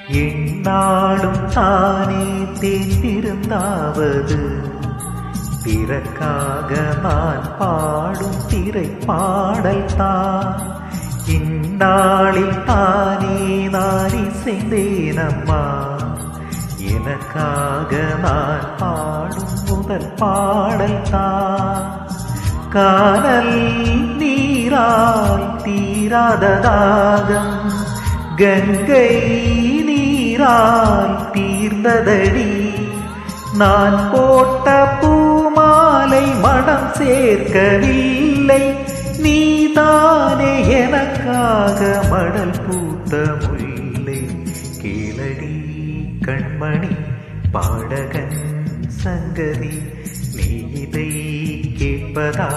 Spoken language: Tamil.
என்னாலும் தானே தேர்ந்திருந்தாவது பிறக்காக நான் பாடும் திரைப்பாடல் தான். இந்நாளில் தானே நான் இசைந்தேனம்மா, எனக்காக நான் பாடும் முதல் பாடல் தான். கானல் நீரால் தீராத தாகம் கங்கை நீரால் தீர்ந்ததடி. நான் போட்ட பூமாலை மனம் சேர்க்கவில்லை, நீதானே எனக்காக மடல் பூத்த முல்லை. கேளடி கண்மணி பாடகன் சங்கதி, நீ இதை கேட்பதா